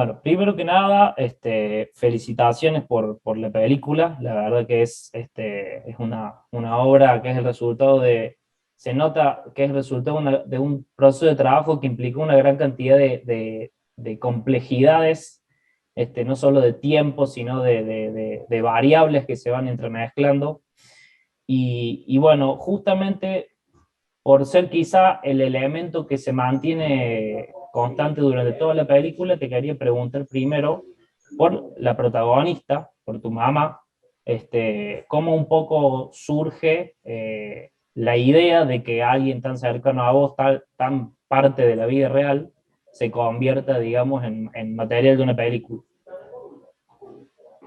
Bueno, primero que nada, felicitaciones por la película. La verdad que es una obra que es el resultado se nota que es el resultado de un proceso de trabajo que implicó una gran cantidad de complejidades, no solo de tiempo, sino de variables que se van entremezclando. Y bueno, justamente por ser quizá el elemento que se mantiene constante durante toda la película, te quería preguntar primero por la protagonista, por tu mamá, cómo un poco surge la idea de que alguien tan cercano a vos, tan parte de la vida real, se convierta, digamos, en material de una película.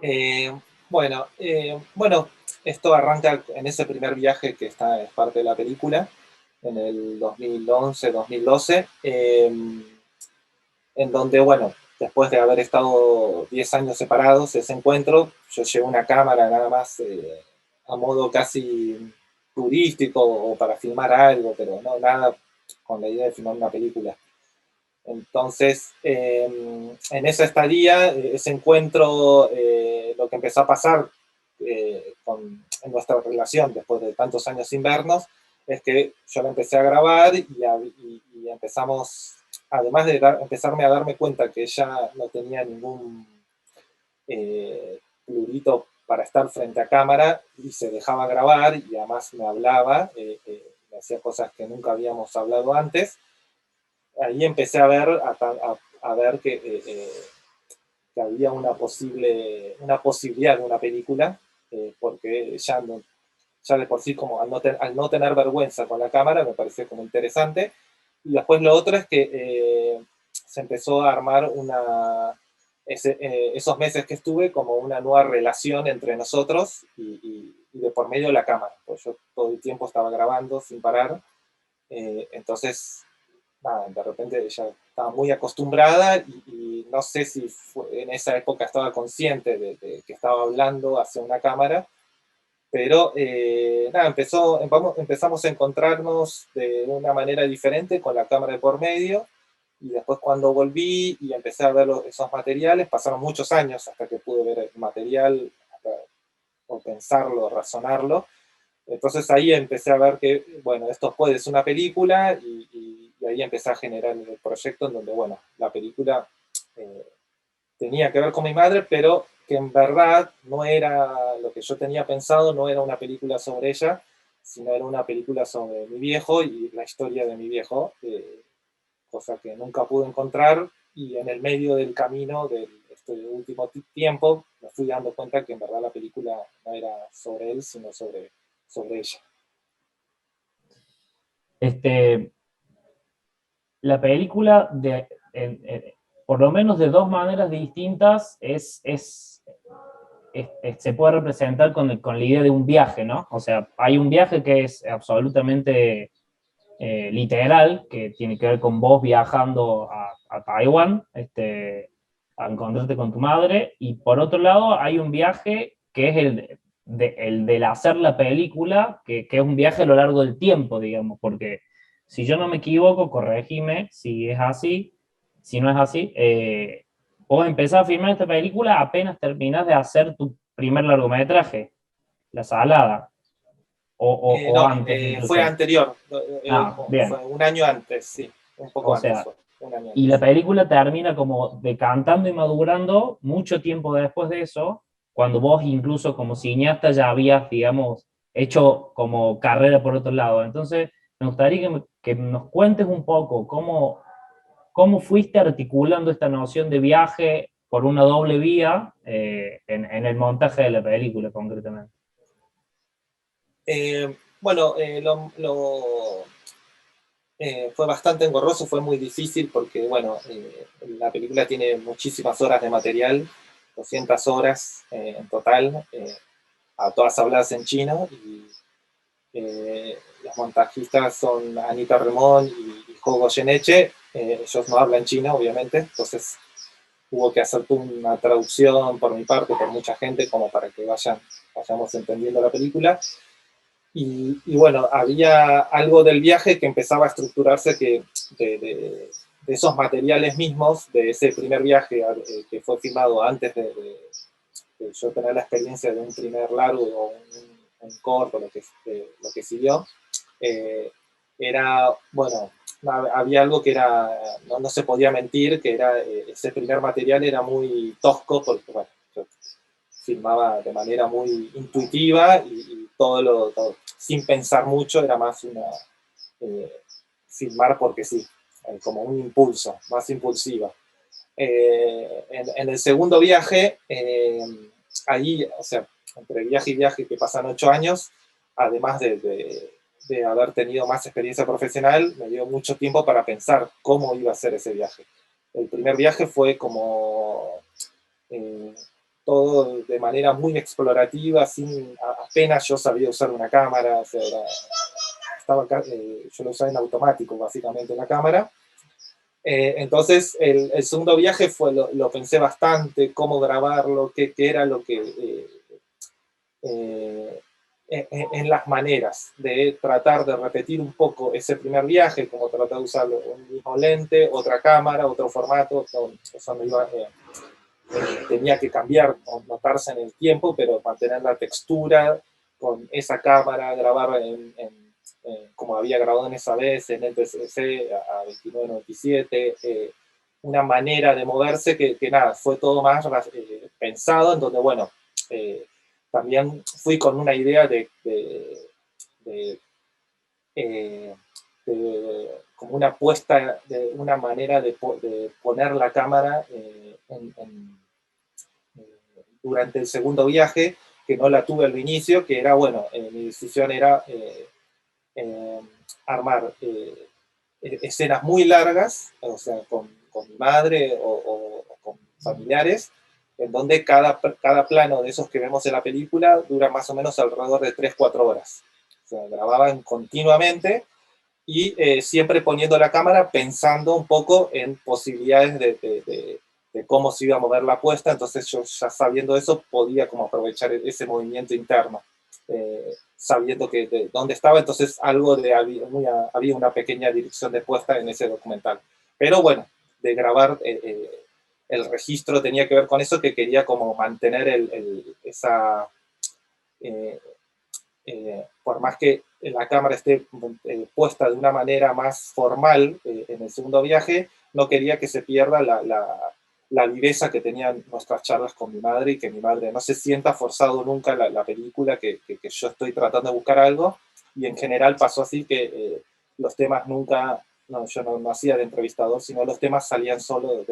Eh, bueno, esto arranca en ese primer viaje que es parte de la película, en el 2011-2012, en donde, bueno, después de haber estado 10 años separados, ese encuentro, yo llevé una cámara nada más a modo casi turístico o para filmar algo, pero no nada con la idea de filmar una película. Entonces, en esa estadía, ese encuentro, lo que empezó a pasar en nuestra relación después de tantos años sin vernos, es que yo la empecé a grabar y empezamos, además de empezarme a darme cuenta que ella no tenía ningún plurito para estar frente a cámara y se dejaba grabar y además me hablaba, me hacía cosas que nunca habíamos hablado antes. Ahí empecé a ver, a ver que había una posibilidad de una película, porque ya, no, ya de por sí, como al no tener vergüenza con la cámara, me pareció como interesante. Y después lo otro es que se empezó a armar esos meses que estuve como una nueva relación entre nosotros y de por medio de la cámara, pues yo todo el tiempo estaba grabando sin parar, entonces nada, de repente ella estaba muy acostumbrada y no sé si en esa época estaba consciente de que estaba hablando hacia una cámara, pero nada, empezamos a encontrarnos de una manera diferente con la cámara de por medio y después cuando volví y empecé a ver esos materiales, pasaron muchos años hasta que pude ver el material o pensarlo, razonarlo. Entonces ahí empecé a ver que, bueno, esto puede ser una película y ahí empecé a generar el proyecto en donde, bueno, la película eh, tenía que ver con mi madre, pero que en verdad no era lo que yo tenía pensado, no era una película sobre ella, sino era una película sobre mi viejo y la historia de mi viejo, cosa que nunca pude encontrar y en el medio del camino de este último tiempo me fui dando cuenta que en verdad la película no era sobre él, sino sobre ella. Este, la película, por lo menos de dos maneras distintas, se puede representar con la idea de un viaje, ¿no? O sea, hay un viaje que es absolutamente literal, que tiene que ver con vos viajando a Taiwán, a encontrarte con tu madre, y por otro lado hay un viaje que es el del hacer la película, que es un viaje a lo largo del tiempo, digamos, porque si yo no me equivoco, corregime si es así, si no es así, vos empezás a filmar esta película apenas terminás de hacer tu primer largometraje, La Salada, o No, antes fue incluso. anterior, Ah, bien. fue un año antes, sí, un poco O antes sea, fue, un año y la antes. película termina como decantando y madurando mucho tiempo después de eso, cuando vos incluso como cineasta ya habías, digamos, hecho como carrera por otro lado. Entonces, me gustaría que nos cuentes un poco cómo fuiste articulando esta noción de viaje por una doble vía en el montaje de la película concretamente. Bueno, fue bastante engorroso, fue muy difícil porque, bueno, la película tiene muchísimas horas de material, 200 horas en total, a todas habladas en chino, y los montajistas son Anita Remón y Jogo Yeneche, ellos no hablan chino, obviamente, entonces hubo que hacer una traducción por mi parte, por mucha gente, como para que vayamos entendiendo la película. Y bueno, había algo del viaje que empezaba a estructurarse que de, de, de esos materiales mismos, de ese primer viaje que fue filmado antes de yo tener la experiencia de un primer largo o un corto, lo que siguió, era, bueno, había algo que era, no se podía mentir, que era, ese primer material era muy tosco, porque, bueno, yo filmaba de manera muy intuitiva y todo, sin pensar mucho, era más una, filmar porque sí, como un impulso, más impulsiva. En el segundo viaje, ahí, o sea, entre viaje y viaje que pasan 8 años, además de haber tenido más experiencia profesional, me dio mucho tiempo para pensar cómo iba a ser ese viaje. El primer viaje fue como eh, todo de manera muy explorativa, sin, apenas yo sabía usar una cámara, o sea, yo lo usaba en automático básicamente la cámara. Entonces, el segundo viaje lo pensé bastante, cómo grabarlo, qué era lo que... en las maneras de tratar de repetir un poco ese primer viaje, como tratar de usar un mismo lente, otra cámara, otro formato, eso me iba, tenía que cambiar, notarse en el tiempo, pero mantener la textura con esa cámara, grabar como había grabado en esa vez, en NTSC a 2997, una manera de moverse que nada, fue todo más pensado, en donde, bueno, también fui con una idea de, eh, como una puesta, de una manera de poner la cámara durante el segundo viaje, que no la tuve al inicio, que era, bueno, mi decisión era eh, armar escenas muy largas, o sea, con mi madre o con familiares, en donde cada plano de esos que vemos en la película dura más o menos alrededor de 3 4 horas. O sea, grababan continuamente y siempre poniendo la cámara pensando un poco en posibilidades de cómo se iba a mover la puesta, entonces yo ya sabiendo eso podía como aprovechar ese movimiento interno, sabiendo que de dónde estaba, entonces algo de había una pequeña dirección de puesta en ese documental. Pero bueno, de grabar el registro tenía que ver con eso, que quería como mantener esa... Eh, por más que la cámara esté puesta de una manera más formal en el segundo viaje, no quería que se pierda la viveza que tenían nuestras charlas con mi madre y que mi madre no se sienta forzado nunca la película, que yo estoy tratando de buscar algo. Y en general pasó así que los temas nunca, no, yo no hacía de entrevistador, sino los temas salían solo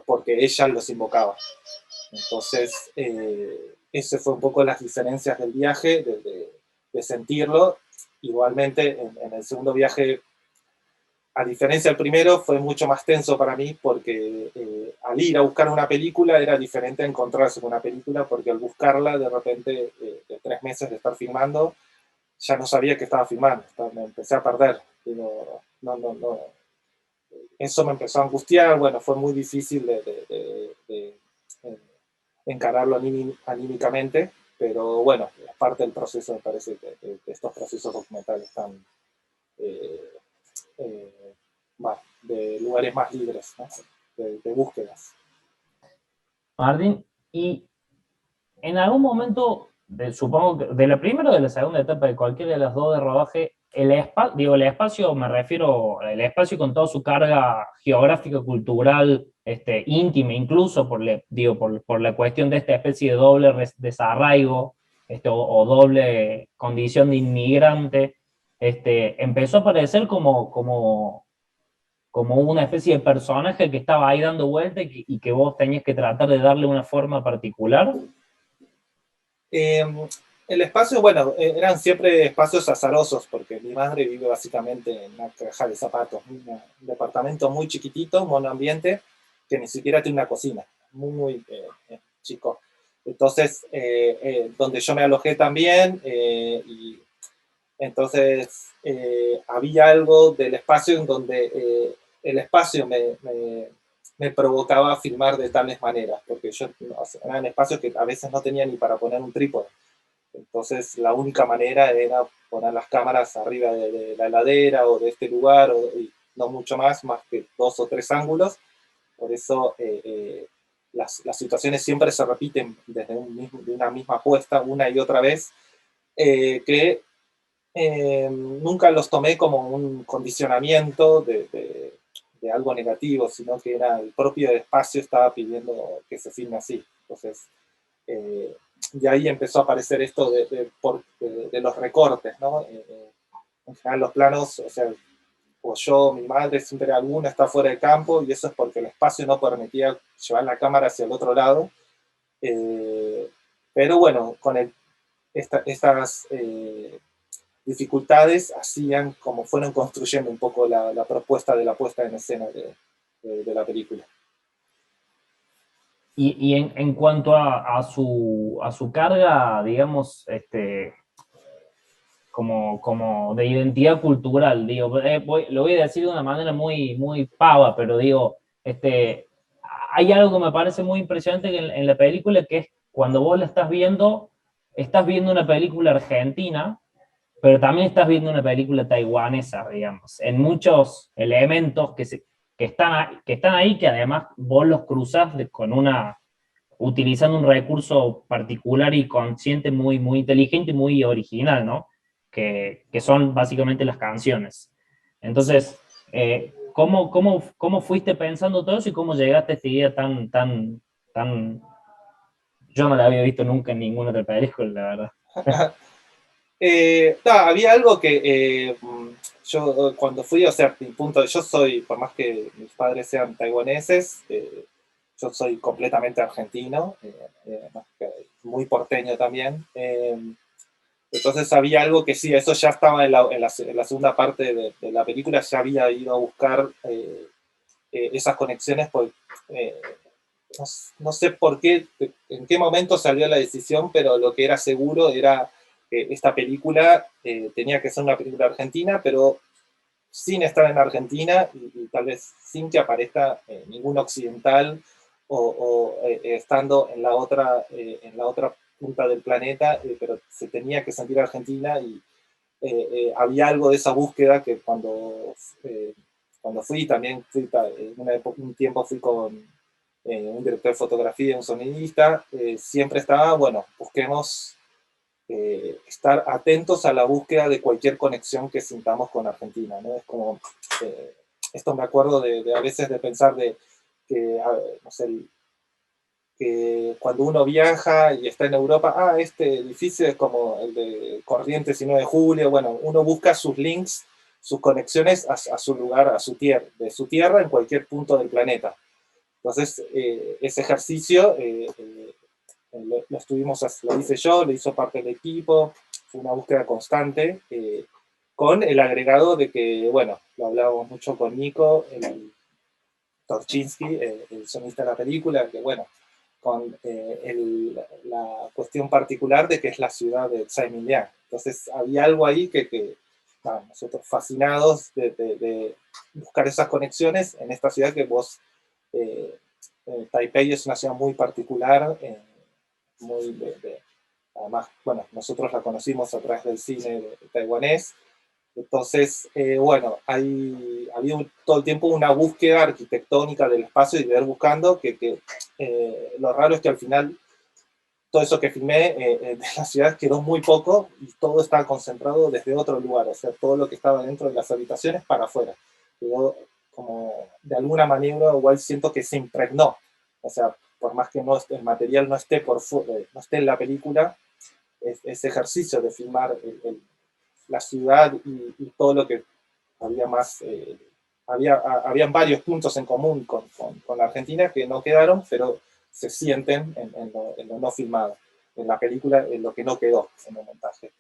porque ella los invocaba. Entonces, ese fue un poco las diferencias del viaje, de sentirlo. Igualmente, en el segundo viaje, a diferencia del primero, fue mucho más tenso para mí porque al ir a buscar una película era diferente a encontrarse con una película, porque al buscarla, de repente, de 3 meses de estar filmando, ya no sabía que estaba filmando, me empecé a perder. Digo, no. Eso me empezó a angustiar, bueno, fue muy difícil de encararlo anímicamente, pero bueno, es parte del proceso, me parece, que estos procesos documentales están de lugares más libres, ¿no? de búsquedas. Martín, y en algún momento, supongo que de la primera o de la segunda etapa de cualquiera de las dos de rodaje, el espacio, me refiero al espacio con toda su carga geográfica, cultural, íntima, incluso por la cuestión de esta especie de doble desarraigo, o doble condición de inmigrante, empezó a aparecer como una especie de personaje que estaba ahí dando vuelta y que vos tenías que tratar de darle una forma particular. Eh, el espacio, bueno, eran siempre espacios azarosos, porque mi madre vive básicamente en una caja de zapatos, un departamento muy chiquitito, monoambiente, que ni siquiera tiene una cocina, muy chico. Entonces, donde yo me alojé también, y entonces había algo del espacio en donde el espacio me provocaba filmar de tales maneras, porque yo, o sea, eran espacios que a veces no tenía ni para poner un trípode. Entonces la única manera era poner las cámaras arriba de la heladera o de este lugar, y no mucho más que 2 o 3 ángulos, por eso las situaciones siempre se repiten desde de una misma puesta una y otra vez, que nunca los tomé como un condicionamiento de algo negativo, sino que era el propio espacio estaba pidiendo que se filme así. Entonces, de ahí empezó a aparecer esto de los recortes, ¿no? En general los planos, o sea, o yo, mi madre, siempre alguna está fuera de campo, y eso es porque el espacio no permitía llevar la cámara hacia el otro lado. Eh, pero bueno, con estas dificultades hacían como fueron construyendo un poco la propuesta de la puesta en escena de la película. Y en cuanto a su carga, digamos, como de identidad cultural, digo, lo voy a decir de una manera muy pava, pero digo, hay algo que me parece muy impresionante en la película, que es cuando vos la estás viendo una película argentina, pero también estás viendo una película taiwanesa, digamos, en muchos elementos que están ahí, que además vos los cruzas utilizando un recurso particular y consciente muy inteligente y muy original, ¿no? Que son básicamente las canciones. Entonces, ¿cómo fuiste pensando todo eso y cómo llegaste a esta idea tan... Yo no la había visto nunca en ninguna otra película, la verdad. Había algo que yo cuando fui, o sea, mi punto, yo soy, por más que mis padres sean taiwaneses, yo soy completamente argentino, muy porteño también. Entonces había algo que sí, eso ya estaba en la segunda parte de la película, ya había ido a buscar esas conexiones, pues, no sé por qué, en qué momento salió la decisión, pero lo que era seguro era que esta película tenía que ser una película argentina, pero sin estar en Argentina y tal vez sin que aparezca ningún occidental o estando en la otra punta del planeta, pero se tenía que sentir Argentina y había algo de esa búsqueda que cuando fui, también fui, un tiempo fui con un director de fotografía, un sonidista, siempre estaba, bueno, busquemos estar atentos a la búsqueda de cualquier conexión que sintamos con Argentina, ¿no? Es como, esto me acuerdo de a veces de pensar que, no sé, que cuando uno viaja y está en Europa, este edificio es como el de Corrientes y 9 de Julio, bueno, uno busca sus links, sus conexiones a su lugar, a su tierra, de su tierra en cualquier punto del planeta. Entonces, ese ejercicio lo hice yo, lo hizo parte del equipo, fue una búsqueda constante, con el agregado de que, bueno, lo hablábamos mucho con Nico, el Torchinsky, el sonista de la película, que bueno, con la cuestión particular de que es la ciudad de Tsai Entonces había algo ahí que nosotros fascinados de buscar esas conexiones en esta ciudad que vos, Taipei es una ciudad muy particular, muy además, bueno, nosotros la conocimos a través del cine taiwanés. Entonces, bueno, había todo el tiempo una búsqueda arquitectónica del espacio y de ir buscando, lo raro es que al final todo eso que filmé de la ciudad quedó muy poco y todo estaba concentrado desde otro lugar, o sea, todo lo que estaba dentro de las habitaciones para afuera. Quedó como, de alguna manera, igual siento que se impregnó, o sea, por más que el material no esté, no esté en la película, ese ejercicio de filmar la ciudad y todo lo que había más, habían varios puntos en común con la Argentina que no quedaron, pero se sienten en lo no filmado, en la película, en lo que no quedó en el montaje.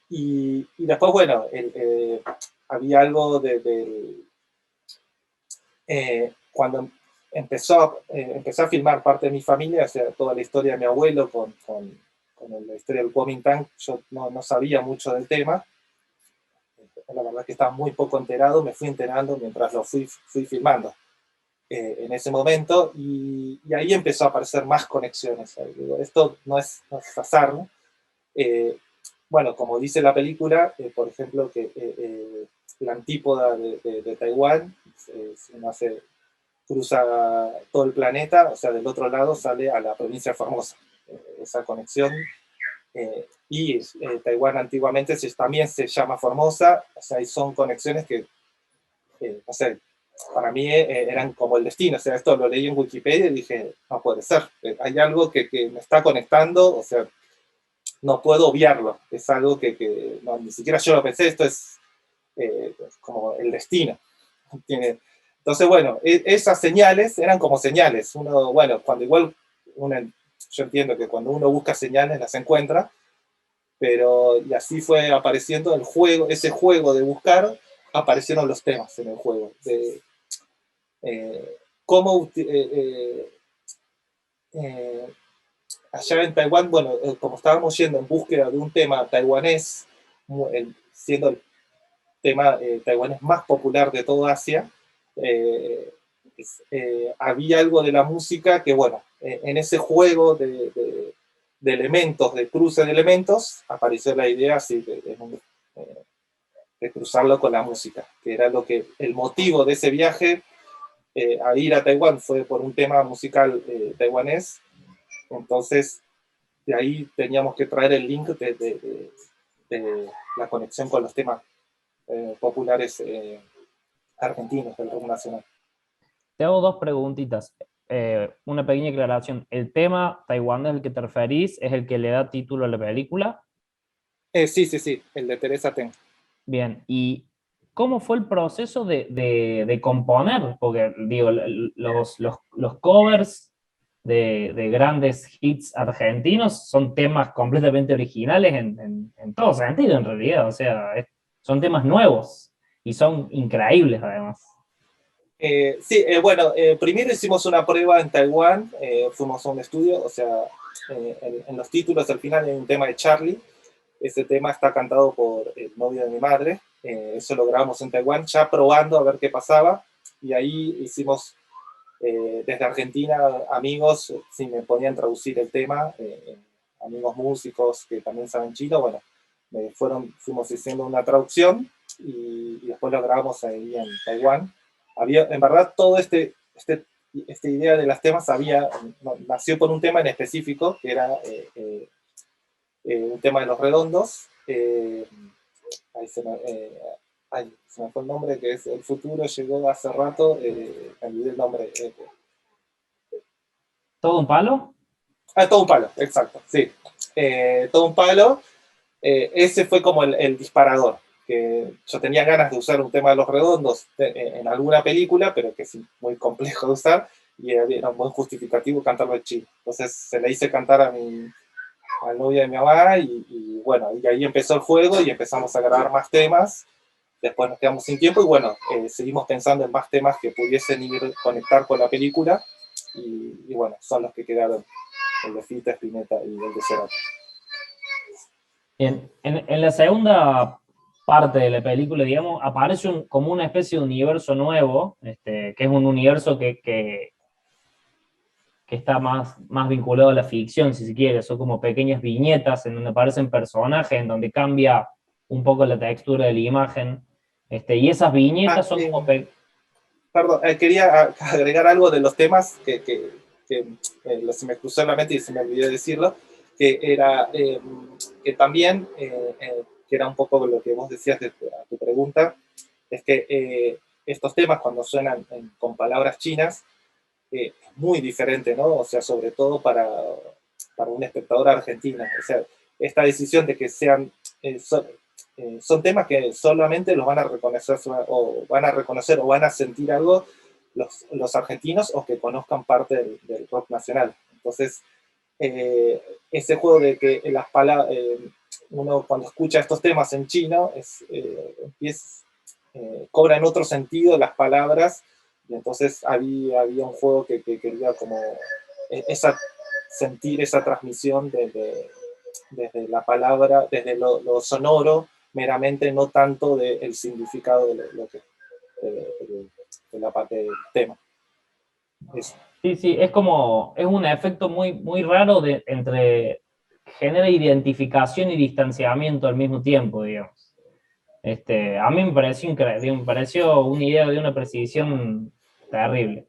Y después, bueno, había algo cuando empecé a filmar parte de mi familia, o sea, toda la historia de mi abuelo con la historia del Kuomintang, yo no sabía mucho del tema, la verdad que estaba muy poco enterado, me fui enterando mientras lo fui filmando en ese momento, y ahí empezó a aparecer más conexiones. Digo, esto no es azar, ¿no? bueno, como dice la película, por ejemplo, que la antípoda de Taiwán, si uno cruza todo el planeta, o sea, del otro lado sale a la provincia de Formosa. Esa conexión. Taiwán antiguamente también se llama Formosa, o sea, y son conexiones que, no sé, para mí eran como el destino, o sea, esto lo leí en Wikipedia y dije, no puede ser, hay algo que me está conectando, o sea, no puedo obviarlo, es algo que no, ni siquiera yo lo pensé, esto es como el destino. Tiene, entonces, bueno, esas señales eran como señales, uno, bueno, cuando igual, yo entiendo que cuando uno busca señales las encuentra, pero y así fue apareciendo el juego, ese juego de buscar, aparecieron los temas en el juego, de cómo eh, allá en Taiwán, bueno, como estábamos yendo en búsqueda de un tema taiwanés, siendo el tema taiwanés más popular de toda Asia, había algo de la música que, bueno, en ese juego de elementos, de cruce de elementos, apareció la idea así de cruzarlo con la música, que era el motivo de ese viaje a ir a Taiwán fue por un tema musical taiwanés, entonces de ahí teníamos que traer el link de la conexión con los temas populares argentinos del rock nacional. Te hago dos preguntitas. Una pequeña aclaración. ¿El tema taiwanés al que te referís es el que le da título a la película? Sí, sí, sí, el de Teresa Ten. Bien. ¿Y cómo fue el proceso de componer? Porque, digo, los covers de grandes hits argentinos son temas completamente originales en todo sentido, en realidad. O sea, son temas nuevos y son increíbles, además. Sí, bueno, primero hicimos una prueba en Taiwán, fuimos a un estudio, o sea, en los títulos al final hay un tema de Charlie, ese tema está cantado por el novio de mi madre, eso lo grabamos en Taiwán, ya probando a ver qué pasaba, y ahí hicimos desde Argentina amigos, si me podían traducir el tema, amigos músicos que también saben chino, bueno, fuimos haciendo una traducción y después lo grabamos ahí en Taiwán. En verdad, todo esta idea de los temas nació por un tema en específico, que era un tema de los redondos. Ahí se me fue el nombre, que es El futuro llegó hace rato, me olvidé el nombre. ¿Todo un palo? Todo un palo, exacto, sí. Todo un palo. Ese fue como el disparador, que yo tenía ganas de usar un tema de los redondos en alguna película, pero que es muy complejo de usar, y era un buen justificativo cantarlo en chino. Entonces se le hice cantar al novio de mi mamá, y bueno, y ahí empezó el juego y empezamos a grabar más temas. Después nos quedamos sin tiempo y bueno, seguimos pensando en más temas que pudiesen ir conectar con la película, y bueno, son los que quedaron, el de Fita, Spinetta y el de Cerati. En la segunda parte de la película, digamos, aparece como una especie de universo nuevo, que es un universo que está más vinculado a la ficción, si se quiere. Son como pequeñas viñetas en donde aparecen personajes, en donde cambia un poco la textura de la imagen. Y esas viñetas son como... Perdón, quería agregar algo de los temas que se me cruzó en la mente y se me olvidó decirlo, que era que también, que era un poco lo que vos decías de tu pregunta, es que estos temas cuando suenan con palabras chinas, es muy diferente, ¿no? O sea, sobre todo para un espectador argentino. O sea, esta decisión de que son temas que solamente los van a reconocer o van a sentir algo los argentinos o que conozcan parte del rock nacional. Entonces, ese juego de que las palabras, uno cuando escucha estos temas en chino, cobran otro sentido las palabras, y entonces había un juego que quería como sentir esa transmisión desde la palabra, desde lo sonoro, meramente, no tanto del significado de la parte del tema. Eso. Sí, sí, es un efecto muy raro entre genera identificación y distanciamiento al mismo tiempo, digamos. A mí me pareció increíble, me pareció una idea de una precisión terrible.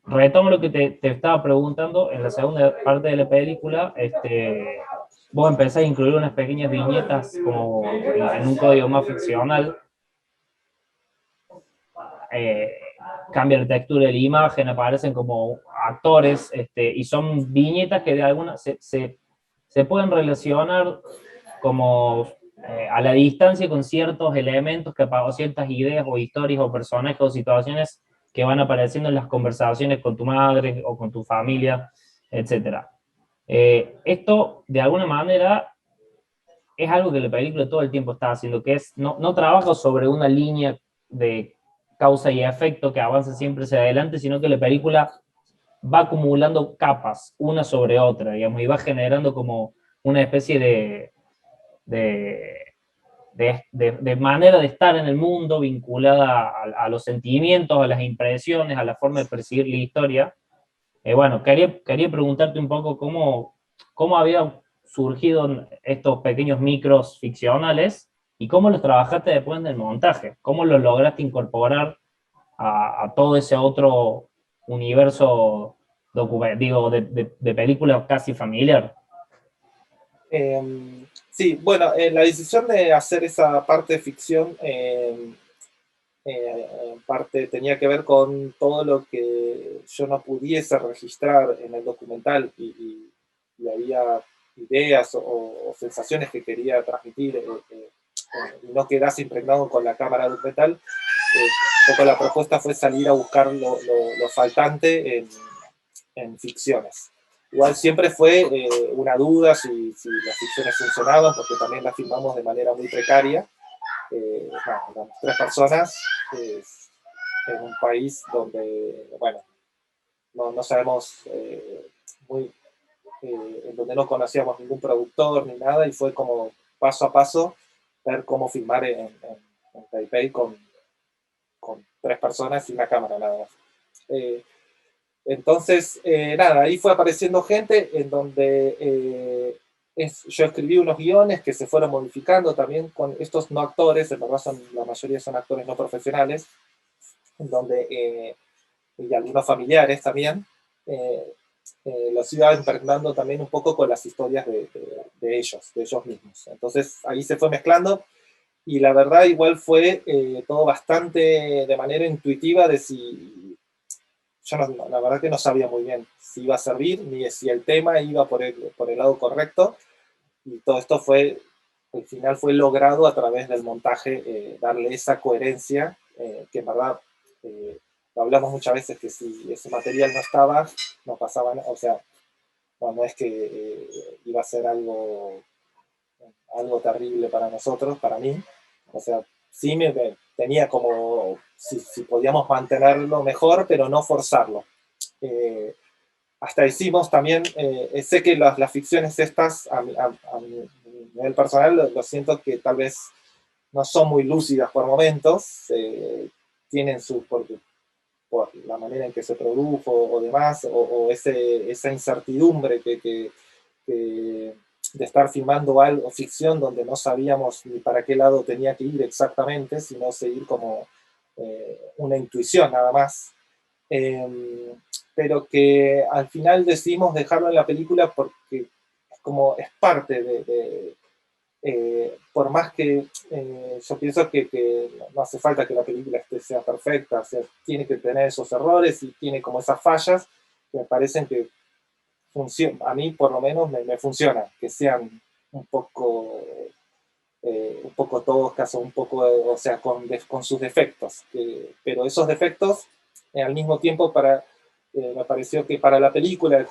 Retomo lo que te estaba preguntando en la segunda parte de la película. Vos empezás a incluir unas pequeñas viñetas como en un código más ficcional. eh, Cambia la textura de la imagen, aparecen como actores, y son viñetas que de alguna se pueden relacionar como a la distancia con ciertos elementos o ciertas ideas o historias o personajes o situaciones que van apareciendo en las conversaciones con tu madre o con tu familia, etcétera. Esto, de alguna manera, es algo que la película todo el tiempo está haciendo, que es, no trabaja sobre una línea de causa y efecto que avanza siempre hacia adelante, sino que la película va acumulando capas, una sobre otra, digamos, y va generando como una especie de, de manera de estar en el mundo vinculada a los sentimientos, a las impresiones, a la forma de percibir la historia. Bueno, quería preguntarte un poco cómo habían surgido estos pequeños micros ficcionales y cómo los trabajaste después en el montaje, cómo los lograste incorporar a todo ese otro universo digo, de película casi familiar. Sí, bueno, la decisión de hacer esa parte de ficción en parte tenía que ver con todo lo que yo no pudiese registrar en el documental y había ideas o sensaciones que quería transmitir y no quedase impregnado con la cámara documental. Un poco la propuesta fue salir a buscar lo faltante en ficciones. Igual siempre fue una duda si las ficciones funcionaban, porque también las filmamos de manera muy precaria. Éramos 3 personas en un país donde, bueno, no sabemos muy, en donde no conocíamos ningún productor ni nada, y fue como paso a paso ver cómo filmar en Taipei con 3 personas y una cámara nada más. Entonces, nada, ahí fue apareciendo gente en donde yo escribí unos guiones que se fueron modificando también con estos no actores, en verdad la mayoría son actores no profesionales, en donde, y algunos familiares también, los iba impregnando también un poco con las historias de ellos mismos. Entonces ahí se fue mezclando y la verdad igual fue todo bastante de manera intuitiva de si yo la verdad que no sabía muy bien si iba a servir, ni si el tema iba por el lado correcto, y todo esto al final fue logrado a través del montaje, darle esa coherencia, que en verdad, lo hablamos muchas veces, que si ese material no estaba, no pasaba nada, o sea, no es que iba a ser algo terrible para nosotros, para mí, o sea, sí tenía como si podíamos mantenerlo mejor, pero no forzarlo. Hasta hicimos también, sé que las ficciones estas, a mi nivel personal, lo siento que tal vez no son muy lúcidas por momentos, tienen por la manera en que se produjo o demás, o esa incertidumbre de estar filmando algo, ficción, donde no sabíamos ni para qué lado tenía que ir exactamente, sino seguir como una intuición nada más. Pero que al final decidimos dejarlo en la película porque es parte por más que yo pienso que no hace falta que la película sea perfecta, o sea, tiene que tener esos errores y tiene como esas fallas que me parecen que a mí por lo menos me funciona, que sean un poco toscas o un poco, o sea, con sus defectos, pero esos defectos al mismo tiempo me pareció que para la película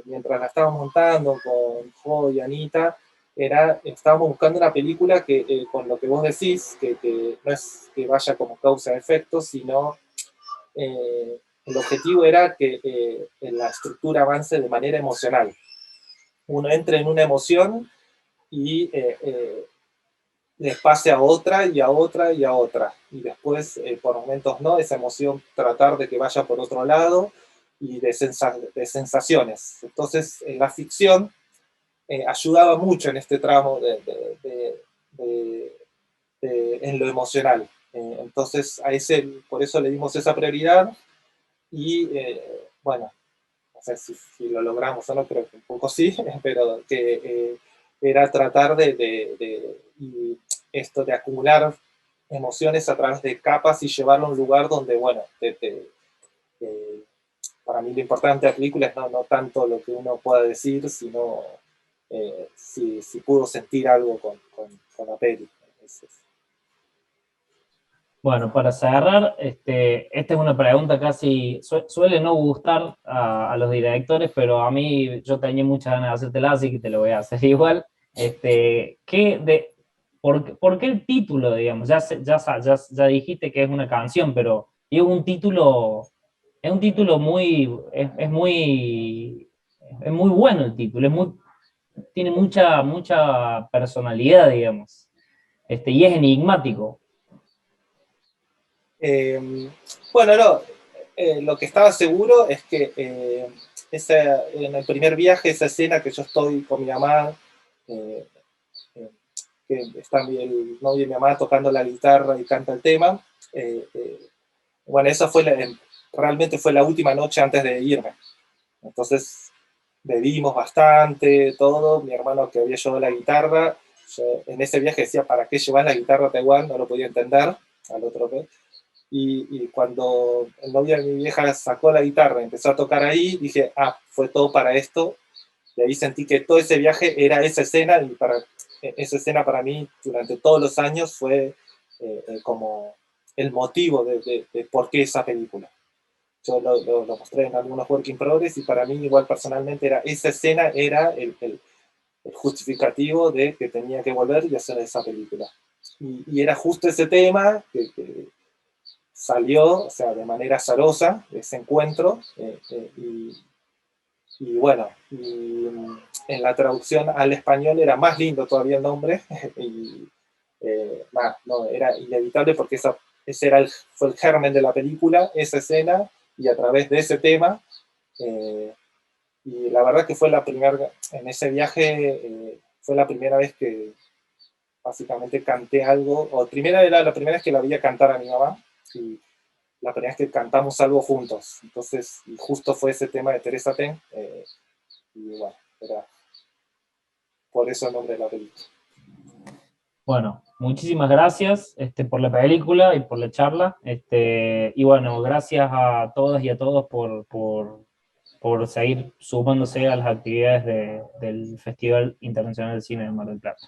mientras la estábamos montando con Jo y Anita, estábamos buscando una película que con lo que vos decís, que no es que vaya como causa-efecto, sino el objetivo era que la estructura avance de manera emocional. Uno entre en una emoción y les pase a otra y a otra y a otra. Y después, por momentos no, esa emoción tratar de que vaya por otro lado, y de sensaciones. Entonces, la ficción ayudaba mucho en este tramo en lo emocional. Entonces, por eso le dimos esa prioridad y, bueno, no sé si lo logramos o no, creo que un poco sí, pero que era tratar esto de acumular emociones a través de capas y llevarlo a un lugar donde, bueno, para mí lo importante de la película es no tanto lo que uno pueda decir, sino si pudo sentir algo con la peli. Bueno, para cerrar, esta es una pregunta casi, suele no gustar los directores, pero a mí yo tenía muchas ganas de hacértela, así que te lo voy a hacer igual. ¿Por qué el título, digamos? Ya dijiste que es una canción, pero digo, es un título es muy bueno el título, tiene mucha personalidad, digamos, y es enigmático. Eh, bueno, no, lo que estaba seguro es que en el primer viaje, esa escena que yo estoy con mi mamá, eh, eh, que está el novio de mi mamá tocando la guitarra y canta el tema, bueno, esa realmente fue la última noche antes de irme. Entonces bebimos bastante, todo, mi hermano que había llevado la guitarra, yo en ese viaje decía, ¿para qué llevas la guitarra a Taiwán? No lo podía entender al otro vez. Y cuando el novio de mi vieja sacó la guitarra y empezó a tocar ahí, dije, fue todo para esto. Y ahí sentí que todo ese viaje era esa escena, y esa escena para mí durante todos los años fue como el motivo de por qué esa película. Yo lo mostré en algunos work in progress y para mí igual personalmente esa escena era el justificativo de que tenía que volver y hacer esa película. Y era justo ese tema que salió, o sea, de manera azarosa, ese encuentro, y bueno, en la traducción al español era más lindo todavía el nombre, y no, era inevitable porque ese fue el germen de la película, esa escena, y a través de ese tema, y la verdad que fue en ese viaje, fue la primera vez que básicamente canté algo, era la primera vez que la veía cantar a mi mamá, y la primera vez que cantamos algo juntos. Entonces, y justo fue ese tema de Teresa Ten, y bueno, era por eso el nombre de la película. Bueno, muchísimas gracias por la película y por la charla. Y bueno, gracias a todas y a todos por seguir sumándose a las actividades del Festival Internacional de Cine de Mar del Plata.